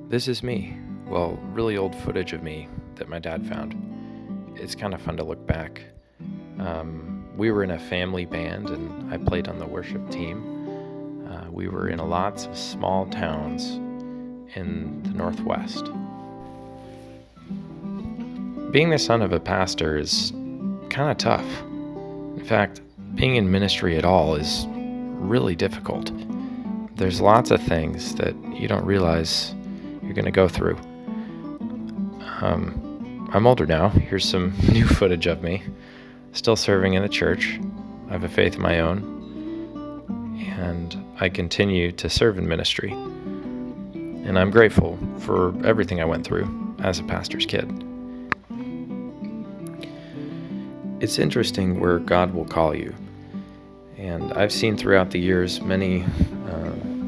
This is me. Well, really old footage of me that my dad found. It's kind of fun to look back. We were in a family band and I played on the worship team. We were in lots of small towns in the Northwest. Being the son of a pastor is kind of tough. In fact, being in ministry at all is really difficult. There's lots of things that you don't realize you're going to go through. I'm older now. Here's some new footage of me. Still serving in the church. I have a faith of my own. And I continue to serve in ministry. And I'm grateful for everything I went through as a pastor's kid. It's interesting where God will call you. And I've seen throughout the years many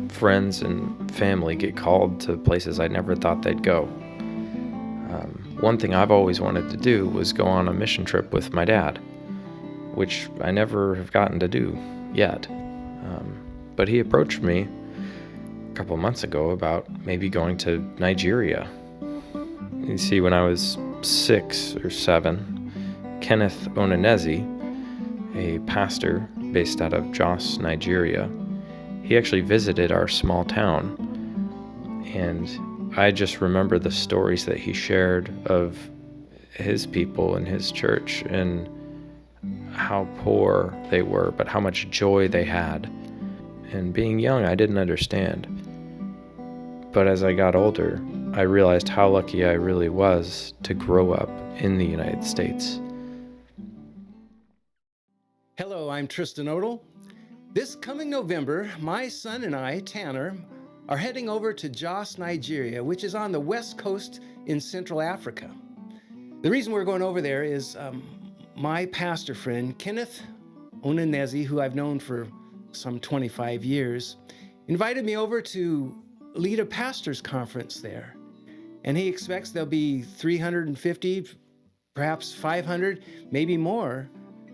friends and family get called to places I never thought they'd go. One thing I've always wanted to do was go on a mission trip with my dad, which I never have gotten to do yet. But he approached me a couple months ago about maybe going to Nigeria. You see, when I was 6 or 7, 𝐭𝐻 Onenezi, a pastor based out of Jos, Nigeria, he actually visited our small town. And I just remember the stories that he shared of his people and his church and how poor they were, but how much joy they had. And being young, I didn't understand. But as I got older, I realized how lucky I really was to grow up in the United States. Hello, I'm Tristan Odle. This coming November, my son and I, Tanner, are heading over to Jos, Nigeria, which is on the west coast in Central Africa. The reason we're going over there is my pastor friend, 𝐭𝐻 Onenezi, who I've known for some 25 years, invited me over to lead a pastor's conference there. And he expects there'll be 350, perhaps 500, maybe more.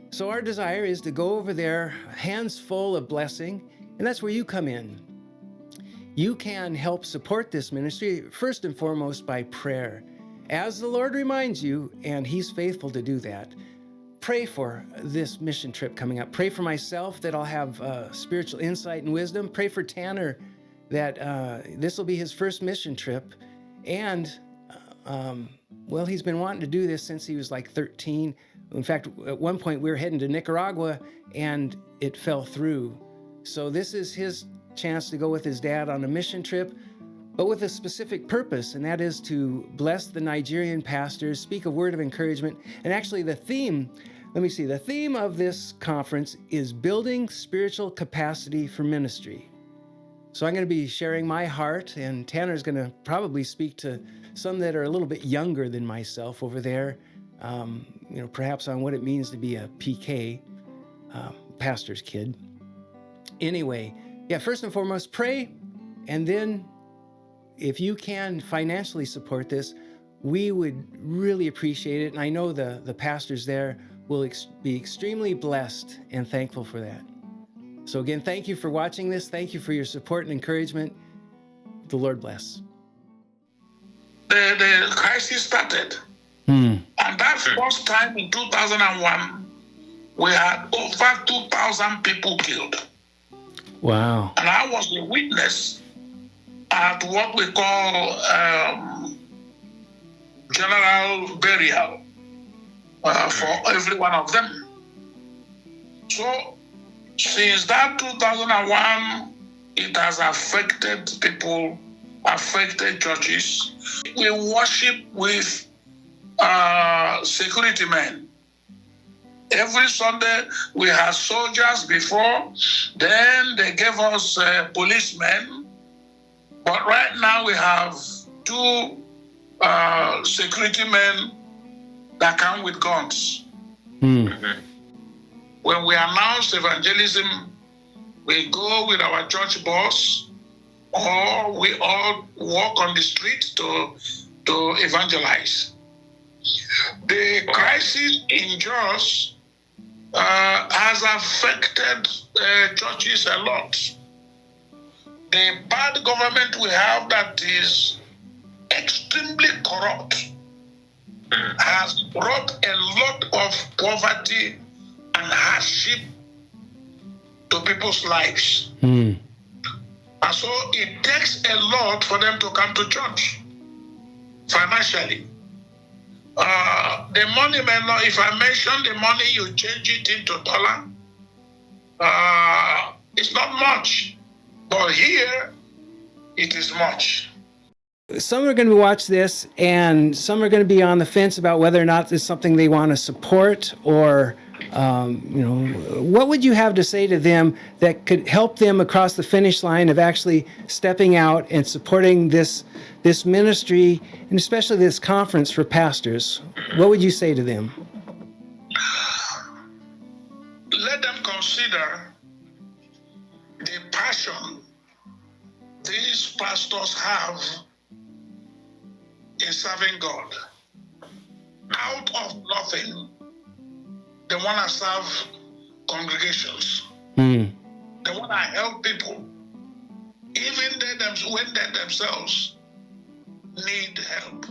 So our desire is to go over there, hands full of blessing, and that's where you come in. You can help support this ministry, first and foremost, by prayer. As the Lord reminds you, and He's faithful to do that, pray for this mission trip coming up. Pray for myself that I'll have spiritual insight and wisdom. Pray for Tanner that this will be his first mission trip. And, well, he's been wanting to do this since he was like 13. In fact, at one point we were heading to Nicaragua and it fell through. So this is his chance to go with his dad on a mission trip, but with a specific purpose, and that is to bless the Nigerian pastors, speak a word of encouragement. And actually the theme of this conference is building spiritual capacity for ministry. So I'm going to be sharing my heart, and Tanner's going to probably speak to some that are a little bit younger than myself over there, perhaps on what it means to be a PK, pastor's kid. Anyway, first and foremost, pray, and then if you can financially support this, we would really appreciate it. And I know the pastors there will be extremely blessed and thankful for that. So again, thank you for watching this. Thank you for your support and encouragement. The Lord bless. The crisis started. And that first time in 2001, we had over 2,000 people killed. Wow. And I was a witness at what we call general burial for every one of them. So since that 2001, it has affected people, affected churches. We worship with security men. Every Sunday we had soldiers before, then they gave us policemen. But right now we have 2 security men that come with guns. When we announce evangelism, we go with our church bus, or we all walk on the street to evangelize. The crisis in Jos has affected churches a lot. The bad government we have that is extremely corrupt, has brought a lot of poverty and hardship to people's lives. And so it takes a lot for them to come to church financially. The money may not, if I mention the money, you change it into dollar. It's not much, but here it is much. Some are going to watch this, and some are going to be on the fence about whether or not this is something they want to support, or what would you have to say to them that could help them across the finish line of actually stepping out and supporting this ministry, and especially this conference for pastors? What would you say to them? Let them consider the passion these pastors have in serving God. Out of nothing, they want to serve congregations. They want to help people, even when they themselves need help.